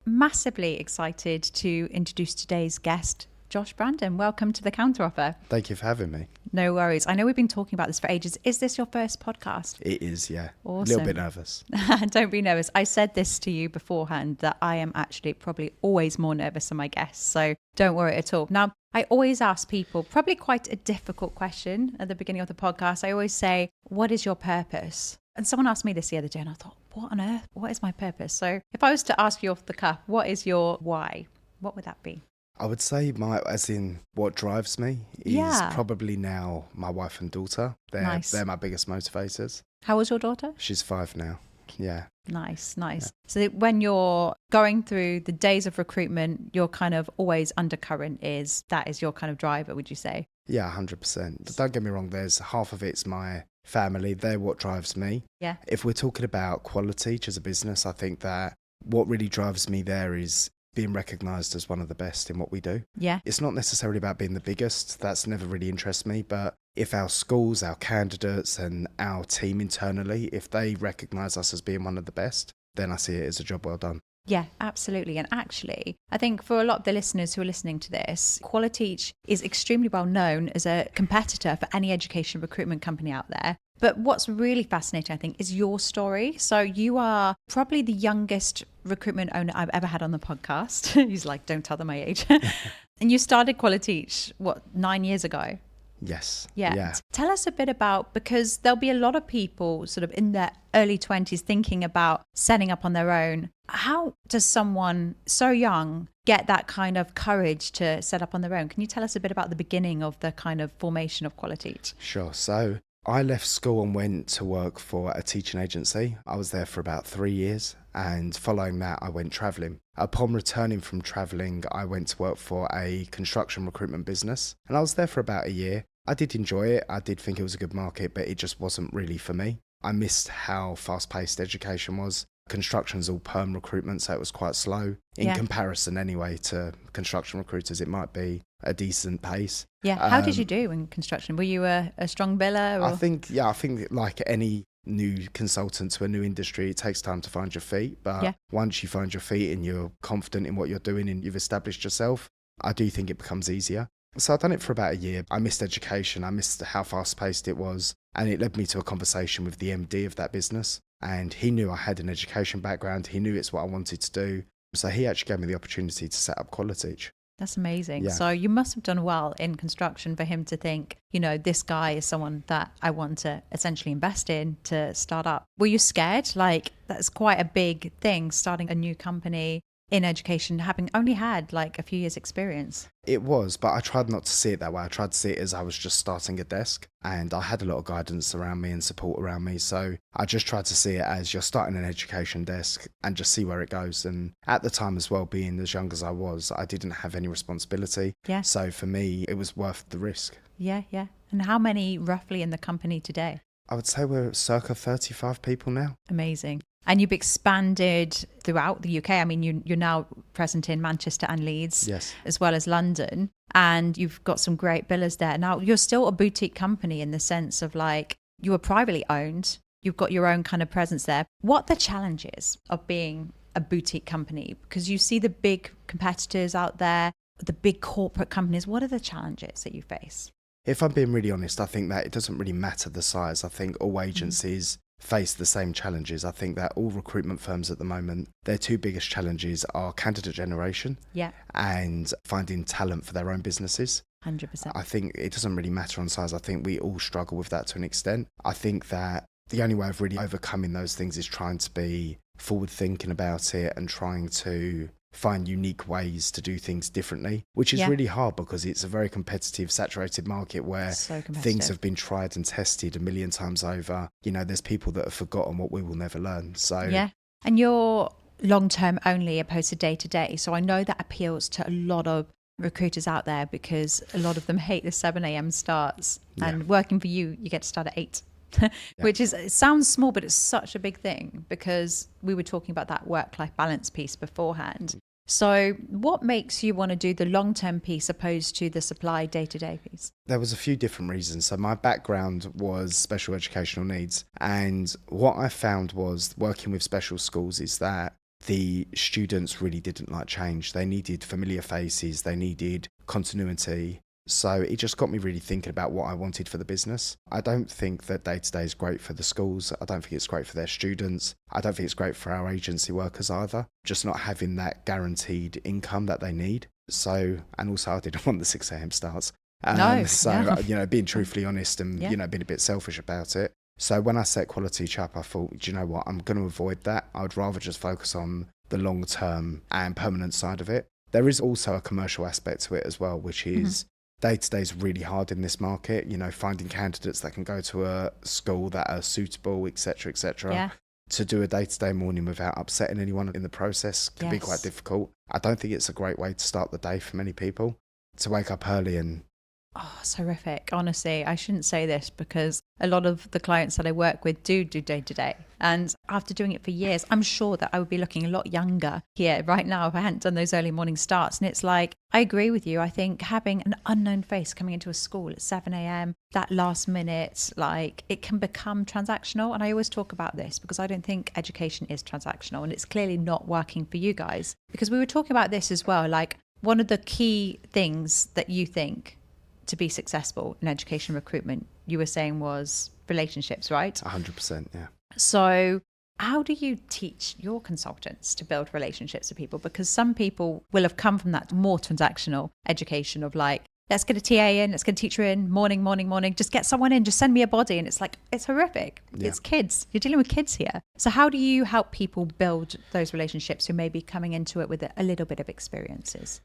Massively excited to introduce today's guest, Josh Brandon. Welcome to The Counteroffer. Thank you for having me. No worries. I know we've been talking about this for ages. Is this your first podcast? It is, yeah. Awesome. A little bit nervous. Don't be nervous. I said this to you beforehand that I am actually probably always more nervous than my guests. So don't worry at all. Now, I always ask people probably quite a difficult question at the beginning of the podcast. I always say, what is your purpose? And someone asked me this the other day and I thought, what on earth? What is my purpose? So if I was to ask you off the cuff, what is your why? What would that be? I would say what drives me is probably now my wife and daughter. They're my biggest motivators. How old's your daughter? She's 5 now. Yeah. Nice. Yeah. So when you're going through the days of recruitment, your kind of always undercurrent is your kind of driver, would you say? Yeah, 100%. Don't get me wrong. There's half of it's my family. They're what drives me. Yeah. If we're talking about Qualiteach as a business, I think that what really drives me there is being recognised as one of the best in what we do. Yeah. It's not necessarily about being the biggest. That's never really interested me. But if our schools, our candidates and our team internally, if they recognise us as being one of the best, then I see it as a job well done. Yeah, absolutely. And actually, I think for a lot of the listeners who are listening to this, Qualiteach is extremely well known as a competitor for any education recruitment company out there. But what's really fascinating, I think, is your story. So you are probably the youngest recruitment owner I've ever had on the podcast. He's like, don't tell them my age. And you started Qualiteach, 9 years ago? Yes. Yeah. Tell us a bit about, because there'll be a lot of people sort of in their early 20s thinking about setting up on their own. How does someone so young get that kind of courage to set up on their own? Can you tell us a bit about the beginning of the kind of formation of Qualiteach? Sure. So I left school and went to work for a teaching agency. I was there for about 3 years. And following that, I went travelling. Upon returning from travelling, I went to work for a construction recruitment business. And I was there for about a year. I did enjoy it. I did think it was a good market, but it just wasn't really for me. I missed how fast-paced education was. Construction's all perm recruitment, so it was quite slow. In comparison anyway to construction recruiters, it might be a decent pace. Yeah. How did you do in construction? Were you a strong biller? Or? I think like any new consultant to a new industry, it takes time to find your feet. But once you find your feet and you're confident in what you're doing and you've established yourself, I do think it becomes easier. So I've done it for about a year. I missed education. I missed how fast-paced it was. And it led me to a conversation with the MD of that business. And he knew I had an education background. He knew it's what I wanted to do. So he actually gave me the opportunity to set up Qualiteach. That's amazing. Yeah. So you must have done well in construction for him to think, this guy is someone that I want to essentially invest in to start up. Were you scared? Like, that's quite a big thing, starting a new company in education, having only had like a few years experience. It was, but I tried not to see it that way. I tried to see it as I was just starting a desk and I had a lot of guidance around me and support around me. So I just tried to see it as you're starting an education desk and just see where it goes. And at the time as well, being as young as I was, I didn't have any responsibility. Yeah. So for me, it was worth the risk. Yeah. And how many roughly in the company today? I would say we're circa 35 people now. Amazing. And you've expanded throughout the UK. I mean, you're now present in Manchester and Leeds, yes, as well as London. And you've got some great billers there. Now, you're still a boutique company in the sense of like, you are privately owned. You've got your own kind of presence there. What are the challenges of being a boutique company? Because you see the big competitors out there, the big corporate companies. What are the challenges that you face? If I'm being really honest, I think that it doesn't really matter the size. I think all agencies face the same challenges. I think that all recruitment firms at the moment, their two biggest challenges are candidate generation and finding talent for their own businesses. 100%. I think it doesn't really matter on size. I think we all struggle with that to an extent. I think that the only way of really overcoming those things is trying to be forward thinking about it and trying to find unique ways to do things differently, which is really hard because it's a very competitive, saturated market where things have been tried and tested a million times over. There's people that have forgotten what we will never learn. So and you're long-term only opposed to day-to-day. So I know that appeals to a lot of recruiters out there because a lot of them hate the 7 a.m. starts and working for you get to start at 8. Which it sounds small, but it's such a big thing because we were talking about that work-life balance piece beforehand. So what makes you want to do the long-term piece opposed to the supply day-to-day piece? There was a few different reasons. So my background was special educational needs. And what I found was working with special schools is that the students really didn't like change. They needed familiar faces. They needed continuity. So it just got me really thinking about what I wanted for the business. I don't think that day-to-day is great for the schools. I don't think it's great for their students. I don't think it's great for our agency workers either. Just not having that guaranteed income that they need. So, and also I didn't want the 6 a.m. starts. Being truthfully honest and, being a bit selfish about it. So when I set Qualiteach up, I thought, do you know what? I'm going to avoid that. I would rather just focus on the long-term and permanent side of it. There is also a commercial aspect to it as well, which is day-to-day is really hard in this market. Finding candidates that can go to a school that are suitable, etc., etc. Yeah. To do a day-to-day morning without upsetting anyone in the process can be quite difficult. I don't think it's a great way to start the day for many people, to wake up early and... Oh, it's horrific. Honestly, I shouldn't say this because a lot of the clients that I work with do day-to-day. And after doing it for years, I'm sure that I would be looking a lot younger here right now if I hadn't done those early morning starts. And it's like, I agree with you. I think having an unknown face coming into a school at 7 a.m., that last minute, like it can become transactional. And I always talk about this because I don't think education is transactional and it's clearly not working for you guys. Because we were talking about this as well, like one of the key things that you think to be successful in education recruitment, you were saying was relationships, right? 100%, yeah. So how do you teach your consultants to build relationships with people? Because some people will have come from that more transactional education of like, let's get a TA in, let's get a teacher in, morning, just get someone in, just send me a body. And it's like, it's horrific. Yeah. It's kids. You're dealing with kids here. So how do you help people build those relationships who may be coming into it with a little bit of experiences?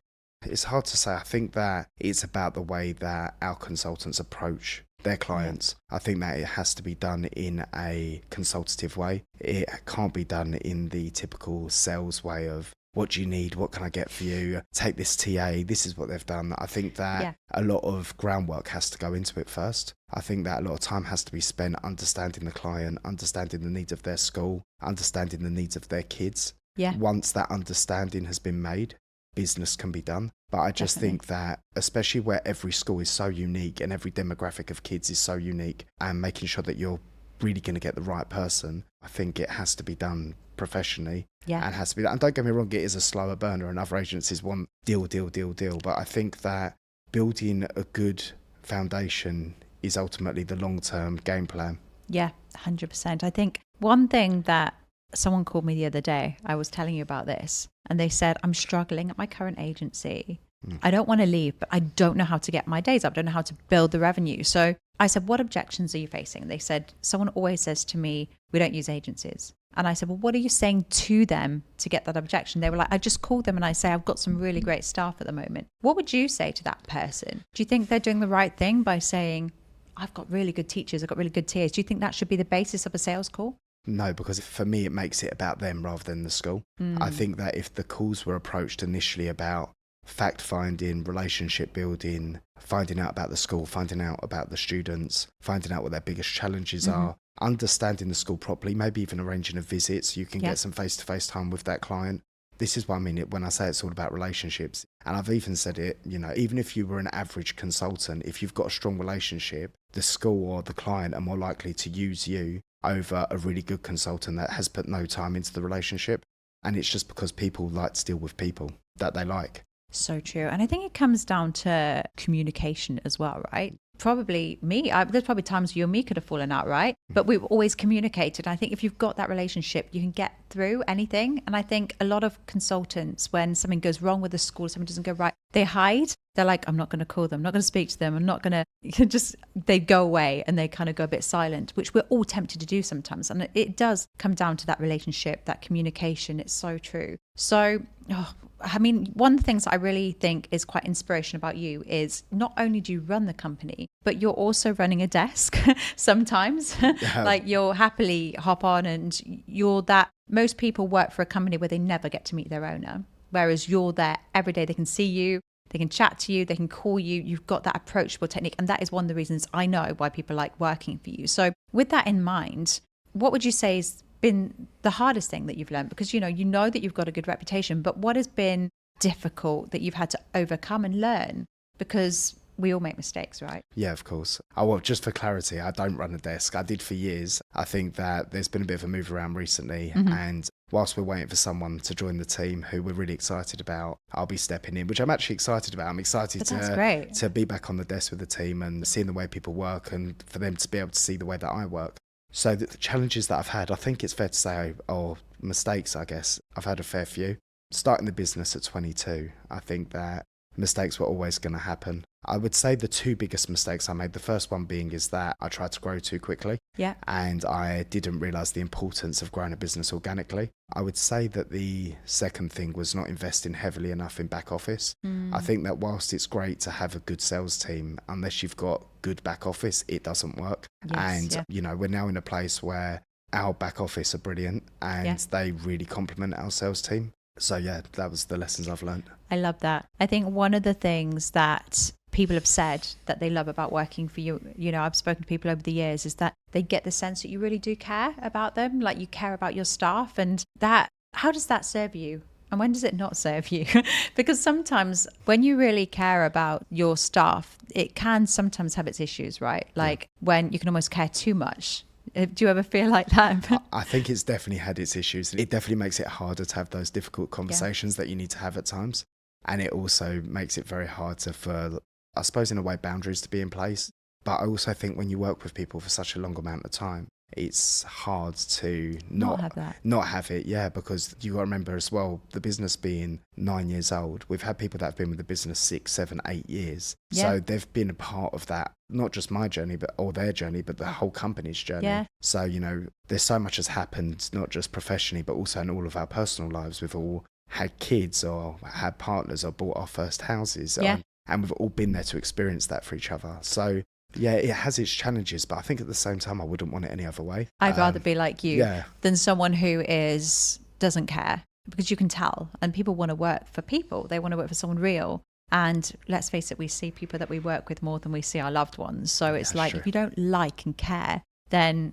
It's hard to say. I think that it's about the way that our consultants approach their clients. I think that it has to be done in a consultative way. It can't be done in the typical sales way of, what do you need? What can I get for you? Take this TA. This is what they've done. I think that a lot of groundwork has to go into it first. I think that a lot of time has to be spent understanding the client, understanding the needs of their school, understanding the needs of their kids. Yeah. Once that understanding has been made, business can be done. But I just think that, especially where every school is so unique and every demographic of kids is so unique, and making sure that you're really going to get the right person, I think it has to be done professionally. Yeah. And has to be done. And don't get me wrong, it is a slower burner and other agencies want deal. But I think that building a good foundation is ultimately the long-term game plan. Yeah, 100%. I think one thing that someone called me the other day, I was telling you about this, and they said, I'm struggling at my current agency. I don't want to leave, but I don't know how to get my days up. I don't know how to build the revenue. So I said, what objections are you facing? They said, someone always says to me, we don't use agencies. And I said, well, what are you saying to them to get that objection? They were like, I just called them and I say, I've got some really great staff at the moment. What would you say to that person? Do you think they're doing the right thing by saying, I've got really good teachers, I've got really good TAs? Do you think that should be the basis of a sales call? No, because for me, it makes it about them rather than the school. I think that if the calls were approached initially about fact finding, relationship building, finding out about the school, finding out about the students, finding out what their biggest challenges are, understanding the school properly, maybe even arranging a visit so you can get some face-to-face time with that client. This is what I mean when I say it's all about relationships. And I've even said it, even if you were an average consultant, if you've got a strong relationship, the school or the client are more likely to use you over a really good consultant that has put no time into the relationship. And it's just because people like to deal with people that they like. So true. And I think it comes down to communication as well, right? Probably me. There's probably times you and me could have fallen out, right? But we've always communicated. I think if you've got that relationship, you can get through anything. And I think a lot of consultants, when something goes wrong with the school, something doesn't go right, they hide. They're like, I'm not going to call them. I'm not going to speak to them. I'm not going to they go away and they kind of go a bit silent, which we're all tempted to do sometimes. And it does come down to that relationship, that communication. It's so true. So, one of the things I really think is quite inspirational about you is not only do you run the company, but you're also running a desk sometimes. Like you'll happily hop on and you're that. Most people work for a company where they never get to meet their owner, whereas you're there every day. They can see you. They can chat to you, they can call you, you've got that approachable technique. And that is one of the reasons I know why people like working for you. So with that in mind, what would you say has been the hardest thing that you've learned? Because you know that you've got a good reputation, but what has been difficult that you've had to overcome and learn? Because we all make mistakes, right? Yeah, of course. Oh, well, just for clarity, I don't run a desk. I did for years. I think that there's been a bit of a move around recently. And whilst we're waiting for someone to join the team who we're really excited about, I'll be stepping in, which I'm actually excited about. I'm excited to be back on the desk with the team and seeing the way people work and for them to be able to see the way that I work. So the challenges that I've had, I think it's fair to say, or mistakes, I guess, I've had a fair few. Starting the business at 22, I think that mistakes were always going to happen. I would say the two biggest mistakes I made, the first one being is that I tried to grow too quickly. Yeah. And I didn't realise the importance of growing a business organically. I would say that the second thing was not investing heavily enough in back office. I think that whilst it's great to have a good sales team, unless you've got good back office, it doesn't work. You know, we're now in a place where our back office are brilliant and they really complement our sales team. So yeah, that was the lessons I've learned. I love that. I think one of the things that people have said that they love about working for you, you know, I've spoken to people over the years, is that they get the sense that you really do care about them, like you care about your staff. And that, how does that serve you? And when does it not serve you? Because sometimes when you really care about your staff, it can sometimes have its issues, right? Like when you can almost care too much. Do you ever feel like that? I think it's definitely had its issues. It definitely makes it harder to have those difficult conversations that you need to have at times. And it also makes it very hard for, I suppose, in a way, boundaries to be in place. But I also think when you work with people for such a long amount of time, it's hard to not have it. Yeah, because you got to remember as well, the business being 9 years old, we've had people that have been with the business 6, 7, 8 years. So they've been a part of that, not just my journey, or their journey, but the whole company's journey. So, you know, there's so much has happened, not just professionally, but also in all of our personal lives. We've all had kids or had partners or bought our first houses. And we've all been there to experience that for each other. So yeah, it has its challenges, but I think at the same time, I wouldn't want it any other way. I'd rather be like you than someone who doesn't care, because you can tell, and people want to work for people. They want to work for someone real. And let's face it, we see people that we work with more than we see our loved ones. So it's like, if you don't like and care, then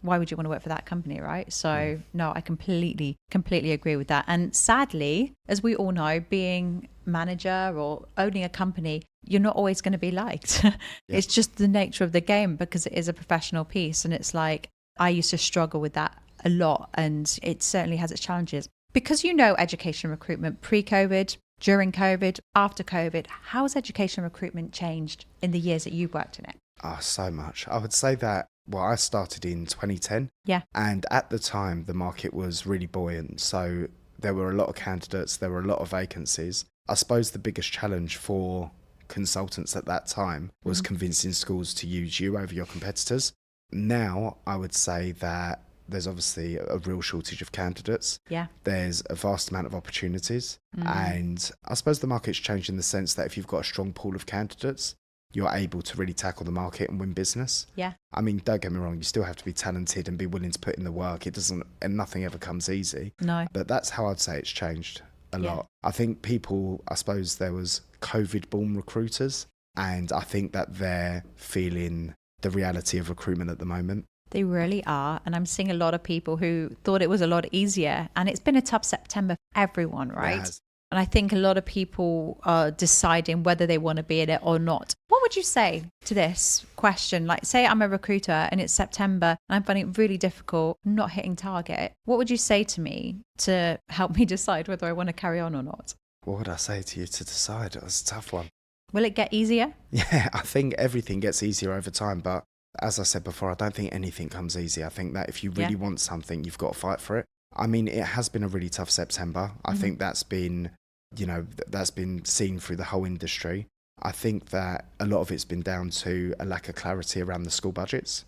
why would you want to work for that company, right? So no, I completely agree with that. And sadly, as we all know, being manager or owning a company, you're not always going to be liked. It's just the nature of the game, because it is a professional piece. And it's like, I used to struggle with that a lot, and it certainly has its challenges. Because you know education recruitment pre-COVID, during COVID, after COVID, how has education recruitment changed in the years that you've worked in it? Oh, so much. I would say that, well, I started in 2010. Yeah. And at the time, the market was really buoyant. So there were a lot of candidates, there were a lot of vacancies. I suppose the biggest challenge for consultants at that time was convincing schools to use you over your competitors. Now, I would say that there's obviously a real shortage of candidates. Yeah. There's a vast amount of opportunities. And I suppose the market's changed in the sense that if you've got a strong pool of candidates, you're able to really tackle the market and win business. Yeah. I mean, don't get me wrong, you still have to be talented and be willing to put in the work. And nothing ever comes easy. No. But that's how I'd say it's changed a lot. I think people, I suppose there was COVID-born recruiters, and I think that they're feeling the reality of recruitment at the moment. They really are. And I'm seeing a lot of people who thought it was a lot easier. And it's been a tough September for everyone, right? And I think a lot of people are deciding whether they want to be in it or not. What would you say to this question? Like, say I'm a recruiter and it's September and I'm finding it really difficult, not hitting target. What would you say to me to help me decide whether I want to carry on or not? What would I say to you to decide? That's a tough one. Will it get easier? Yeah, I think everything gets easier over time. But as I said before, I don't think anything comes easy. I think that if you really want something, you've got to fight for it. I mean, it has been a really tough September. I think that's been, you know, that's been seen through the whole industry. I think that a lot of it's been down to a lack of clarity around the school budgets,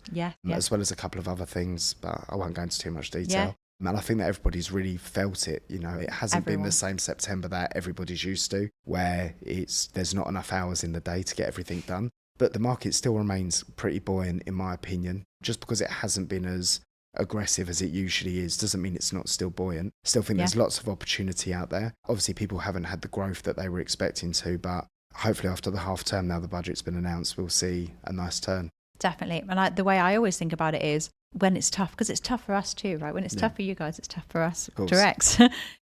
as well as a couple of other things, but I won't go into too much detail. And I think that everybody's really felt it. You know, it hasn't been the same September that everybody's used to, where there's not enough hours in the day to get everything done. But the market still remains pretty buoyant, in my opinion. Just because it hasn't been as aggressive as it usually is doesn't mean it's not still buoyant. Still think there's lots of opportunity out there. Obviously, people haven't had the growth that they were expecting to, but hopefully after the half term, now the budget's been announced, we'll see a nice turn. Definitely. And the way I always think about it is when it's tough, because it's tough for us too, right? When it's tough for you guys, it's tough for us directs.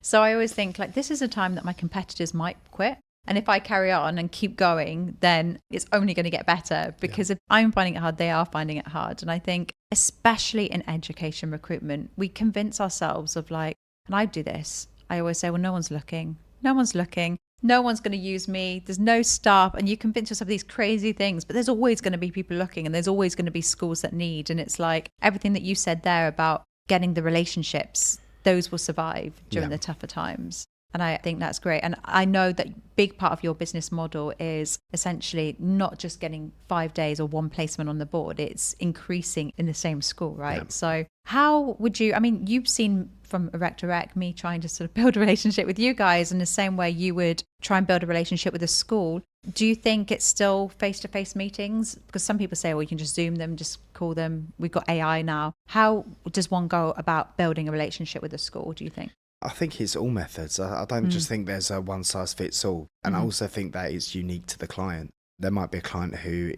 So I always think like this is a time that my competitors might quit. And if I carry on and keep going, then it's only going to get better, because if I'm finding it hard, they are finding it hard. And I think especially in education recruitment, we convince ourselves of like, and I do this, I always say, well, no one's looking. No one's looking. No one's going to use me. There's no staff. And you convince yourself of these crazy things, but there's always going to be people looking, and there's always going to be schools that need. And it's like everything that you said there about getting the relationships, those will survive during the tougher times. And I think that's great. And I know that big part of your business model is essentially not just getting 5 days or one placement on the board, it's increasing in the same school, right? Yeah. So how would you, I mean, you've seen from Erect to Rec, me trying to sort of build a relationship with you guys in the same way you would try and build a relationship with a school. Do you think it's still face-to-face meetings? Because some people say, well, you can just Zoom them, just call them. We've got AI now. How does one go about building a relationship with a school, do you think? I think it's all methods. I don't just think there's a one size fits all. And I also think that it's unique to the client. There might be a client who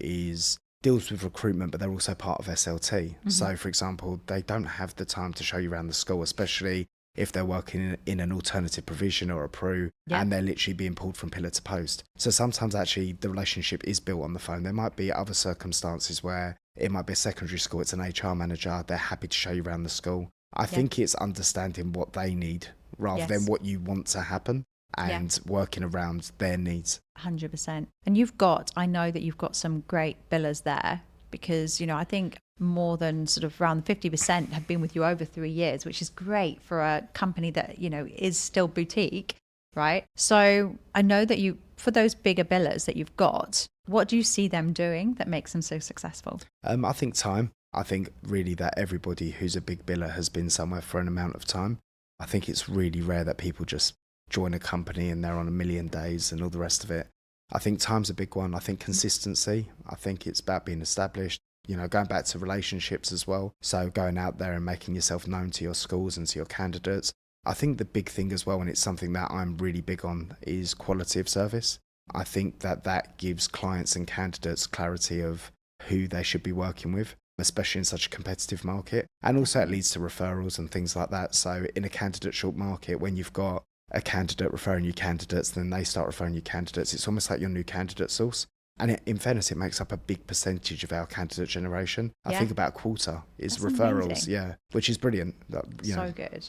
deals with recruitment, but they're also part of SLT. So, for example, they don't have the time to show you around the school, especially if they're working in an alternative provision or a PRU, and they're literally being pulled from pillar to post. So sometimes actually the relationship is built on the phone. There might be other circumstances where it might be a secondary school, it's an HR manager, they're happy to show you around the school. I think it's understanding what they need rather than what you want to happen, and working around their needs. 100%. And I know that you've got some great billers there, because, you know, I think more than sort of around 50% have been with you over 3 years, which is great for a company that, you know, is still boutique, right? So I know that for those bigger billers that you've got, what do you see them doing that makes them so successful? I think time. I think really that everybody who's a big biller has been somewhere for an amount of time. I think it's really rare that people just join a company and they're on 1 million days and all the rest of it. I think time's a big one. I think consistency. I think it's about being established, you know, going back to relationships as well. So going out there and making yourself known to your schools and to your candidates. I think the big thing as well, and it's something that I'm really big on, is quality of service. I think that gives clients and candidates clarity of who they should be working with, especially in such a competitive market. And also it leads to referrals and things like that. So in a candidate short market, when you've got a candidate referring you candidates, then they start referring you candidates, it's almost like your new candidate source. And in fairness, it makes up a big percentage of our candidate generation. I think about a quarter is That's referrals, amazing. Which is brilliant.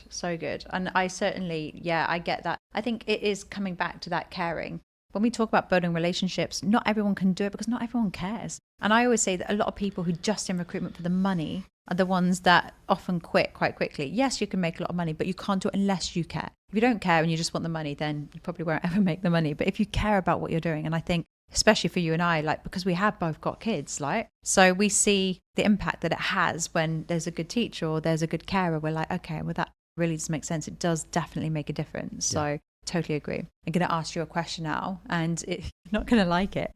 So good. And I certainly, I get that. I think it is coming back to that caring. When we talk about building relationships, not everyone can do it because not everyone cares. And I always say that a lot of people who just in recruitment for the money are the ones that often quit quite quickly. Yes, you can make a lot of money, but you can't do it unless you care. If you don't care and you just want the money, then you probably won't ever make the money. But if you care about what you're doing, and I think especially for you and I, like, because we have both got kids, like, so we see the impact that it has when there's a good teacher or there's a good carer. We're like, okay, well, that really does make sense. It does definitely make a difference. So totally agree. I'm going to ask you a question now, and you're not going to like it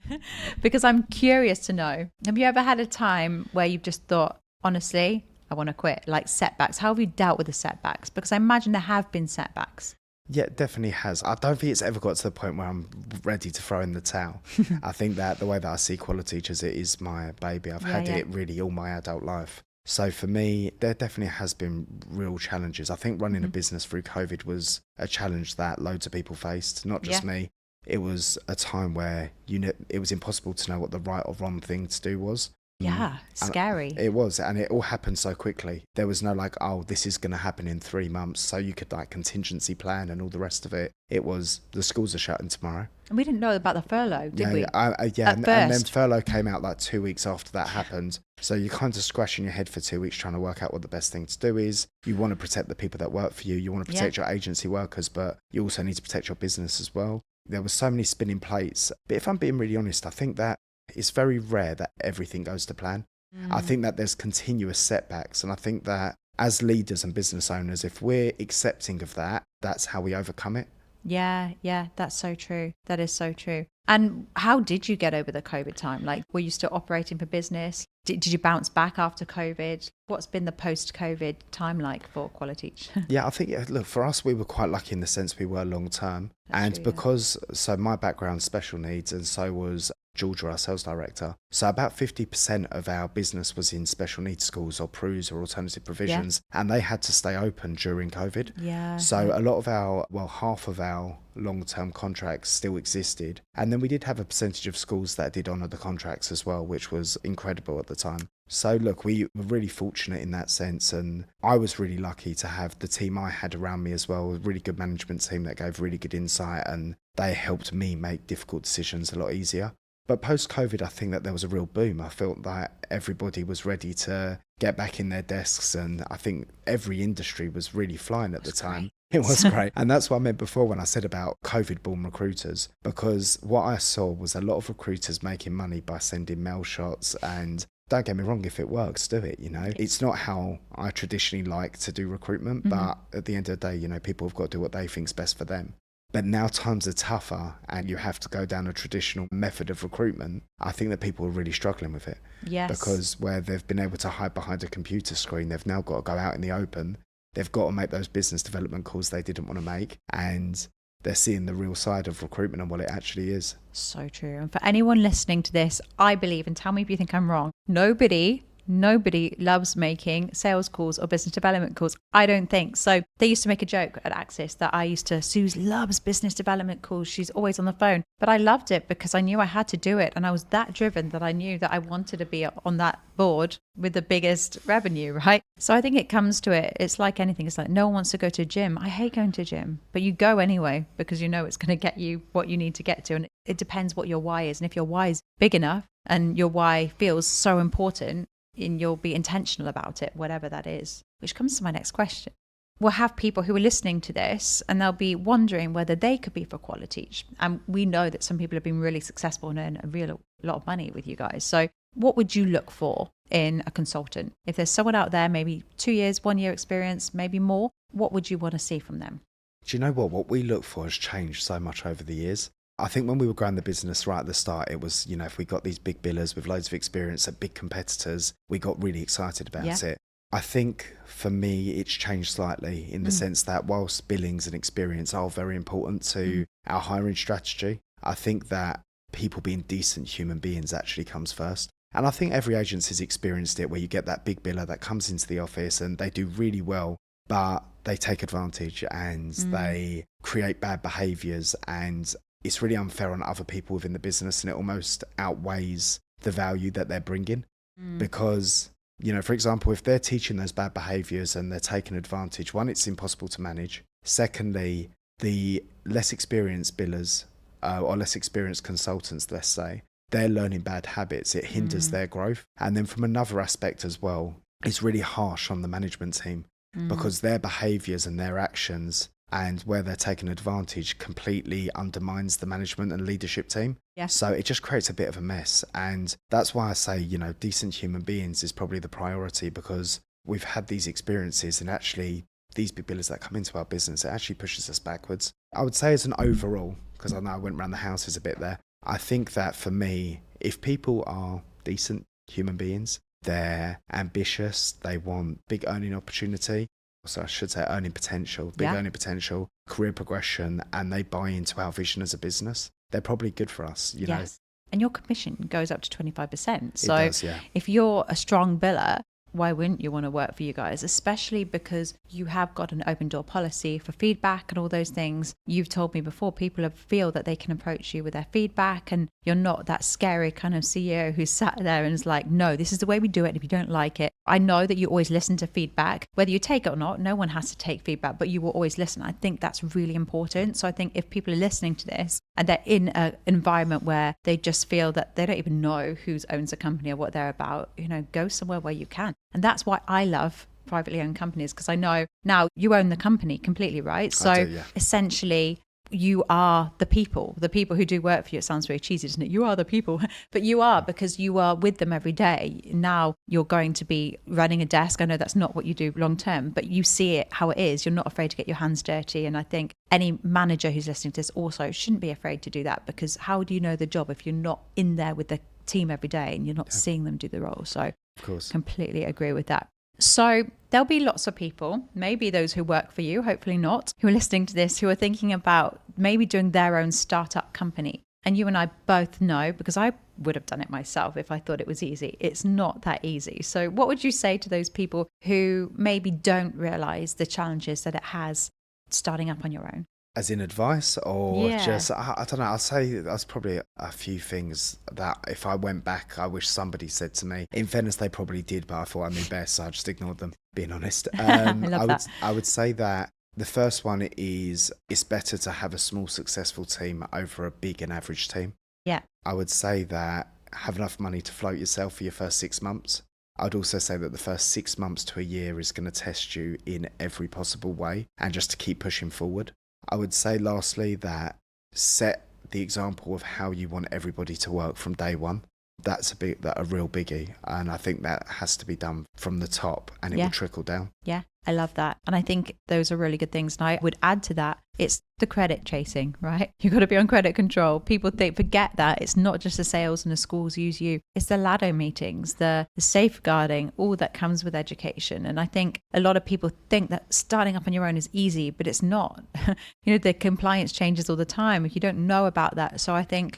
because I'm curious to know, have you ever had a time where you've just thought, honestly, I want to quit, like setbacks? How have you dealt with the setbacks? Because I imagine there have been setbacks. Yeah, it definitely has. I don't think it's ever got to the point where I'm ready to throw in the towel. I think that the way that I see Qualiteach is it is my baby. I've had it really all my adult life. So for me, there definitely has been real challenges. I think running a business through COVID was a challenge that loads of people faced, not just me. It was a time where it was impossible to know what the right or wrong thing to do was. Yeah, scary. It was, and it all happened so quickly. There was no like, oh, this is going to happen in 3 months, so you could like contingency plan and all the rest of it. It was, the schools are shutting tomorrow. And we didn't know about the furlough, did we? And then furlough came out like 2 weeks after that happened. So you're kind of scratching your head for 2 weeks trying to work out what the best thing to do is. You want to protect the people that work for you. You want to protect your agency workers, but you also need to protect your business as well. There were so many spinning plates. But if I'm being really honest, I think that it's very rare that everything goes to plan. I think that there's continuous setbacks. And I think that as leaders and business owners, if we're accepting of that, that's how we overcome it. Yeah, that's so true. That is so true. And how did you get over the COVID time? Like, were you still operating for business? Did you bounce back after COVID? What's been the post-COVID time like for Qualiteach? Yeah, I think, look, for us, we were quite lucky in the sense we were long term. And true, because, so my background's special needs, and so was Georgia, our sales director. So about 50% of our business was in special needs schools or PRUs or alternative provisions, and they had to stay open during COVID. Yeah. So a lot of our, well, half of our long-term contracts still existed. And then we did have a percentage of schools that did honour the contracts as well, which was incredible at the time. So look, we were really fortunate in that sense, and I was really lucky to have the team I had around me as well, a really good management team that gave really good insight, and they helped me make difficult decisions a lot easier. But post-COVID, I think that there was a real boom. I felt that everybody was ready to get back in their desks, and I think every industry was really flying at the time. It was great. And that's what I meant before when I said about COVID-born recruiters, because what I saw was a lot of recruiters making money by sending mail shots. And don't get me wrong, if it works, do it, you know. It's not how I traditionally like to do recruitment, but at the end of the day, you know, people have got to do what they think's best for them. But now times are tougher and you have to go down a traditional method of recruitment. I think that people are really struggling with it. Yes. Because where they've been able to hide behind a computer screen, they've now got to go out in the open. They've got to make those business development calls they didn't want to make. And they're seeing the real side of recruitment and what it actually is. So true. And for anyone listening to this, I believe, and tell me if you think I'm wrong, nobody loves making sales calls or business development calls. I don't think. So they used to make a joke at Axis that Suze loves business development calls. She's always on the phone. But I loved it because I knew I had to do it. And I was that driven that I knew that I wanted to be on that board with the biggest revenue, right? So I think it comes to it. It's like anything. It's like no one wants to go to a gym. I hate going to a gym, but you go anyway because you know it's going to get you what you need to get to. And it depends what your why is. And if your why is big enough and your why feels so important, and you'll be intentional about it, whatever that is. Which comes to my next question. We'll have people who are listening to this and they'll be wondering whether they could be for Qualiteach. And we know that some people have been really successful and earn a real lot of money with you guys. So what would you look for in a consultant? If there's someone out there, maybe 2 years, 1 year experience, maybe more, what would you want to see from them? Do you know what? What we look for has changed so much over the years. I think when we were growing the business right at the start, it was, you know, if we got these big billers with loads of experience at big competitors, we got really excited about it. I think for me, it's changed slightly in the sense that whilst billings and experience are very important to our hiring strategy, I think that people being decent human beings actually comes first. And I think every agency's experienced it, where you get that big biller that comes into the office and they do really well, but they take advantage and they create bad behaviours, and it's really unfair on other people within the business, and it almost outweighs the value that they're bringing. Because, you know, for example, if they're teaching those bad behaviours and they're taking advantage, one, it's impossible to manage. Secondly, the less experienced billers or less experienced consultants, let's say, they're learning bad habits. It hinders their growth. And then from another aspect as well, it's really harsh on the management team because their behaviours and their actions and where they're taking advantage completely undermines the management and leadership team. Yeah. So it just creates a bit of a mess. And that's why I say, you know, decent human beings is probably the priority, because we've had these experiences and actually these big billers that come into our business, it actually pushes us backwards. I would say as an overall, because I know I went around the houses a bit there, I think that for me, if people are decent human beings, they're ambitious, they want big earning opportunity, so I should say earning potential, earning potential, career progression, and they buy into our vision as a business, they're probably good for us, you know. And your commission goes up to 25%. So it does, if you're a strong biller, why wouldn't you want to work for you guys? Especially because you have got an open door policy for feedback and all those things. You've told me before, people feel that they can approach you with their feedback, and you're not that scary kind of CEO who's sat there and is like, no, this is the way we do it. If you don't like it, I know that you always listen to feedback, whether you take it or not. No one has to take feedback, but you will always listen. I think that's really important. So I think if people are listening to this and they're in an environment where they just feel that they don't even know who owns a company or what they're about, you know, go somewhere where you can. And that's why I love privately owned companies, because I know now you own the company completely, right? So I do, essentially, you are the people who do work for you. It sounds very cheesy, doesn't it? You are the people, but you are, because you are with them every day. Now you're going to be running a desk. I know that's not what you do long term, but you see it how it is. You're not afraid to get your hands dirty. And I think any manager who's listening to this also shouldn't be afraid to do that, because how do you know the job if you're not in there with the team every day and you're not seeing them do the role? So of course, completely agree with that. So there'll be lots of people, maybe those who work for you, hopefully not, who are listening to this, who are thinking about maybe doing their own startup company. And you and I both know, because I would have done it myself if I thought it was easy. It's not that easy. So what would you say to those people who maybe don't realize the challenges that it has starting up on your own? As in advice, or Yeah. just, I don't know, I'll say that's probably a few things that if I went back, I wish somebody said to me. In fairness, they probably did, but I thought I knew best, so I just ignored them, being honest. I would say that the first one is, it's better to have a small successful team over a big and average team. Yeah. I would say that have enough money to float yourself for your first 6 months. I'd also say that the first 6 months to a year is going to test you in every possible way, and just to keep pushing forward. I would say lastly that set the example of how you want everybody to work from day one. That's a real biggie, and I think that has to be done from the top, and it will trickle down. Yeah, I love that. And I think those are really good things. And I would add to that, it's the credit chasing, right? You've got to be on credit control. People forget that it's not just the sales and the schools use you. It's the ladder meetings, the safeguarding, all that comes with education. And I think a lot of people think that starting up on your own is easy, but it's not. The compliance changes all the time if you don't know about that. So I think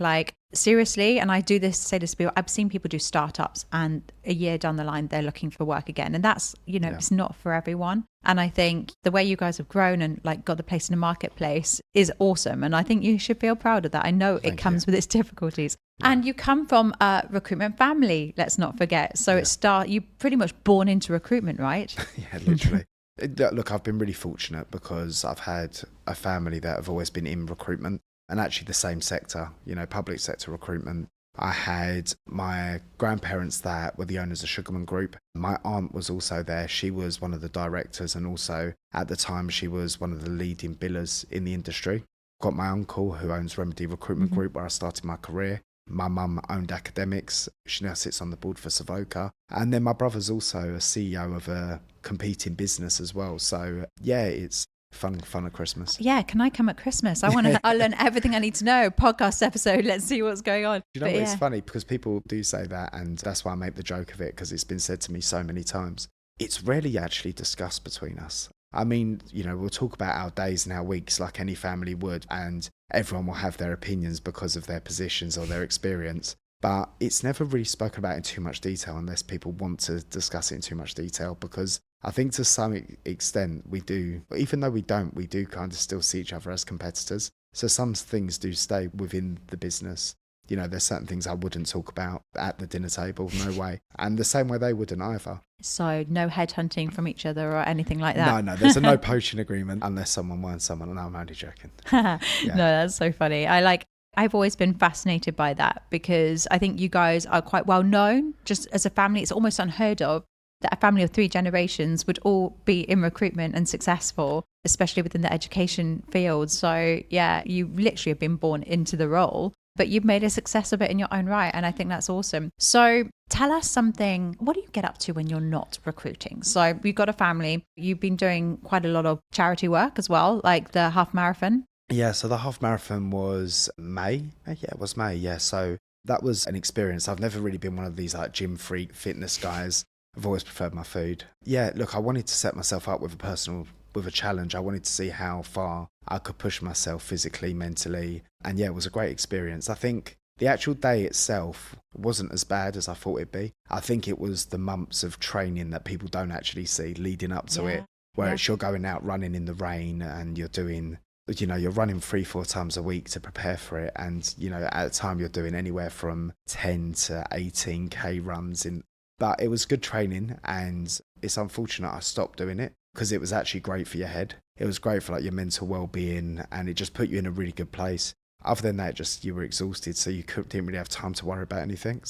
seriously, and I say this to people, I've seen people do startups and a year down the line, they're looking for work again. And that's, it's not for everyone. And I think the way you guys have grown and got the place in the marketplace is awesome. And I think you should feel proud of that. I know it comes with its difficulties. Yeah. And you come from a recruitment family, let's not forget. So you're pretty much born into recruitment, right? Yeah, literally. Look, I've been really fortunate because I've had a family that have always been in recruitment, and actually the same sector, public sector recruitment. I had my grandparents that were the owners of Sugarman Group. My aunt was also there. She was one of the directors, and also at the time she was one of the leading billers in the industry. Got my uncle who owns Remedy Recruitment Group, where I started my career. My mum owned academics. She now sits on the board for Savoca. And then my brother's also a CEO of a competing business as well. So yeah, it's fun at Christmas. Yeah, can I come at Christmas? I'll learn everything I need to know. Podcast episode, let's see what's going on. It's funny because people do say that, and that's why I make the joke of it, because it's been said to me so many times. It's rarely actually discussed between us. I mean, we'll talk about our days and our weeks like any family would, and everyone will have their opinions because of their positions or their experience. But it's never really spoken about in too much detail unless people want to discuss it in too much detail, because I think to some extent we do, even though we do kind of still see each other as competitors. So some things do stay within the business. There's certain things I wouldn't talk about at the dinner table, no way. And the same way they wouldn't either. So no headhunting from each other or anything like that? No, there's a no poaching agreement unless someone wants someone. No, I'm only joking. Yeah. No, that's so funny. I've always been fascinated by that, because I think you guys are quite well known just as a family. It's almost unheard of that a family of 3 generations would all be in recruitment and successful, especially within the education field. So yeah, you literally have been born into the role, but you've made a success of it in your own right. And I think that's awesome. So tell us something, what do you get up to when you're not recruiting? So you've got a family, you've been doing quite a lot of charity work as well, like the half marathon. Yeah, so the half marathon was May. Yeah, it was May. Yeah, so that was an experience. I've never really been one of these gym freak fitness guys. I've always preferred my food. Yeah, look, I wanted to set myself up with a challenge. I wanted to see how far I could push myself physically, mentally. And yeah, it was a great experience. I think the actual day itself wasn't as bad as I thought it'd be. I think it was the months of training that people don't actually see leading up to it, where it's you're going out running in the rain and you're doing, you're running 3-4 times a week to prepare for it. And, at a time you're doing anywhere from 10 to 18K runs in. But it was good training, and it's unfortunate I stopped doing it because it was actually great for your head. It was great for your mental well-being, and it just put you in a really good place. Other than that, you were exhausted, so you didn't really have time to worry about anything.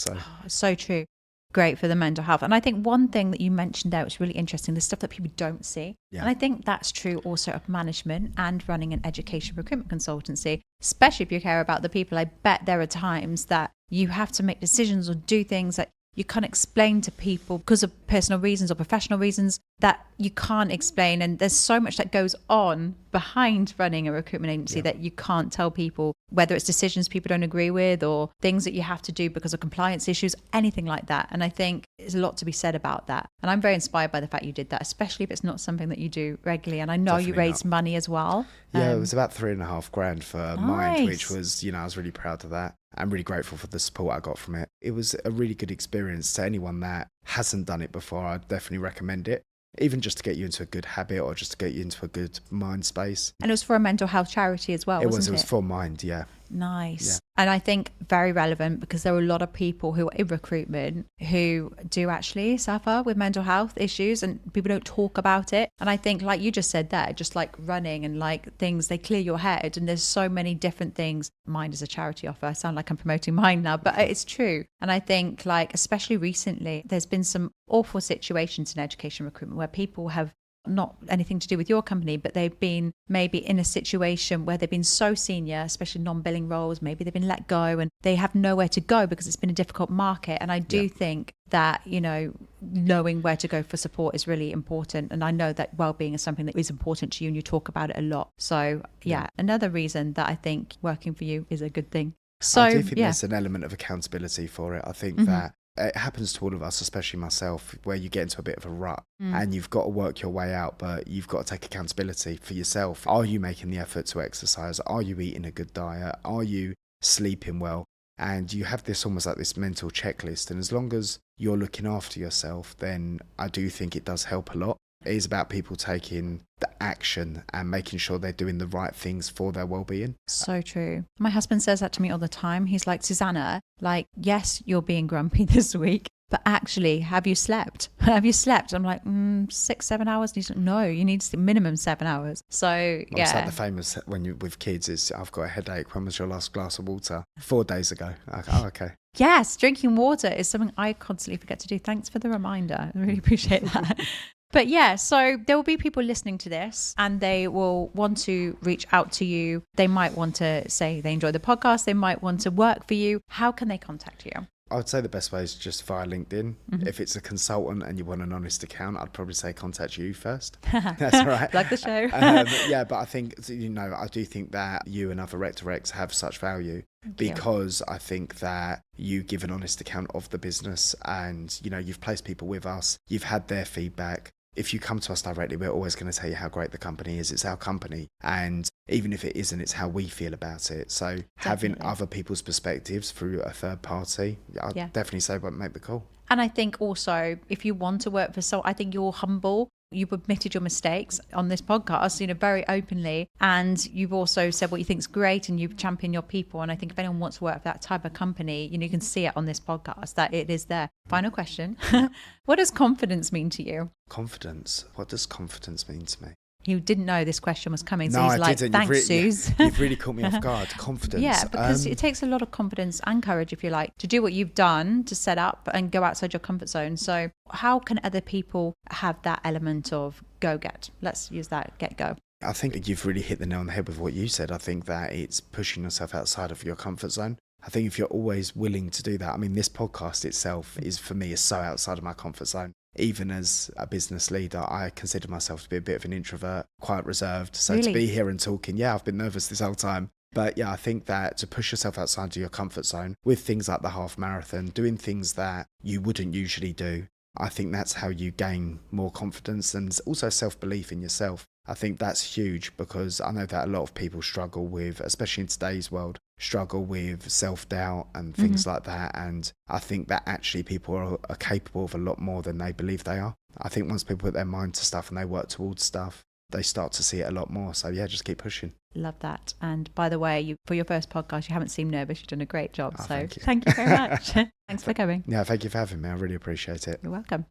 So true. great for the mental health. And I think one thing that you mentioned there was really interesting, the stuff that people don't see. Yeah. And I think that's true also of management and running an education recruitment consultancy, especially if you care about the people. I bet there are times that you have to make decisions or do things that you can't explain to people because of personal reasons or professional reasons that you can't explain. And there's so much that goes on behind running a recruitment agency that you can't tell people, whether it's decisions people don't agree with or things that you have to do because of compliance issues, anything like that. And I think there's a lot to be said about that. And I'm very inspired by the fact you did that, especially if it's not something that you do regularly. And I know Definitely you raised money as well. Yeah, it was about $3,500 for Mind, which was, I was really proud of that. I'm really grateful for the support I got from it. It was a really good experience. To anyone that hasn't done it before, I'd definitely recommend it. Even just to get you into a good habit or just to get you into a good mind space. And it was for a mental health charity as well, wasn't it? It was for Mind, yeah. Nice. Yeah. And I think very relevant because there are a lot of people who are in recruitment who do actually suffer with mental health issues and people don't talk about it. And I think, like you just said there, just like running and like things, they clear your head. And there's so many different things. Mind is a charity offer. I sound like I'm promoting Mind now, but it's true. And I think, like, especially recently, there's been some awful situations in education recruitment where people have not anything to do with your company, but they've been maybe in a situation where they've been so senior, especially non-billing roles, maybe they've been let go and they have nowhere to go because it's been a difficult market. And I do think that, knowing where to go for support is really important. And I know that well-being is something that is important to you and you talk about it a lot. So another reason that I think working for you is a good thing. So I do think there's an element of accountability for it. I think that it happens to all of us, especially myself, where you get into a bit of a rut and you've got to work your way out, but you've got to take accountability for yourself. Are you making the effort to exercise? Are you eating a good diet? Are you sleeping well? And you have this almost like this mental checklist. And as long as you're looking after yourself, then I do think it does help a lot. It is about people taking the action and making sure they're doing the right things for their well-being. So true. My husband says that to me all the time. He's like, Susanna, like, yes, you're being grumpy this week, but actually, have you slept? Have you slept? I'm like, 6-7 hours. And he's like, no, you need minimum 7 hours. So, It's like the famous, when you're with kids, is I've got a headache. When was your last glass of water? 4 days ago. Oh, okay. Yes, drinking water is something I constantly forget to do. Thanks for the reminder. I really appreciate that. But so there will be people listening to this and they will want to reach out to you. They might want to say they enjoy the podcast. They might want to work for you. How can they contact you? I would say the best way is just via LinkedIn. If it's a consultant and you want an honest account, I'd probably say contact you first. That's all right. Plug the show. But I think, I do think that you and other Rec Directs have such value because I think that you give an honest account of the business and, you've placed people with us. You've had their feedback. If you come to us directly, we're always going to tell you how great the company is. It's our company. And even if it isn't, it's how we feel about it. So having other people's perspectives through a third party, I'd definitely say make the call. And I think also, if you want to work for I think you're humble. You've admitted your mistakes on this podcast, very openly. And you've also said what you think is great and you've championed your people. And I think if anyone wants to work for that type of company, you can see it on this podcast that it is there. Final question. What does confidence mean to you? Confidence? What does confidence mean to me? He didn't know this question was coming, so no, he's like, thanks, Suze. You've really caught me off guard. Confidence. Yeah, because it takes a lot of confidence and courage, if you like, to do what you've done, to set up and go outside your comfort zone. So how can other people have that element of go-get? Let's use that, get-go. I think you've really hit the nail on the head with what you said. I think that it's pushing yourself outside of your comfort zone. I think if you're always willing to do that, this podcast itself is, for me, is so outside of my comfort zone. Even as a business leader, I consider myself to be a bit of an introvert, quite reserved. So to be here and talking, I've been nervous this whole time. But I think that to push yourself outside of your comfort zone with things like the half marathon, doing things that you wouldn't usually do, I think that's how you gain more confidence and also self-belief in yourself. I think that's huge because I know that a lot of people struggle with, especially in today's world, struggle with self-doubt and things like that. And I think that actually people are capable of a lot more than they believe they are. I think once people put their mind to stuff and they work towards stuff, they start to see it a lot more. So just keep pushing. Love that. And by the way, for your first podcast, you haven't seemed nervous. You've done a great job. So thank you very much. Thanks for coming. Yeah, thank you for having me. I really appreciate it. You're welcome.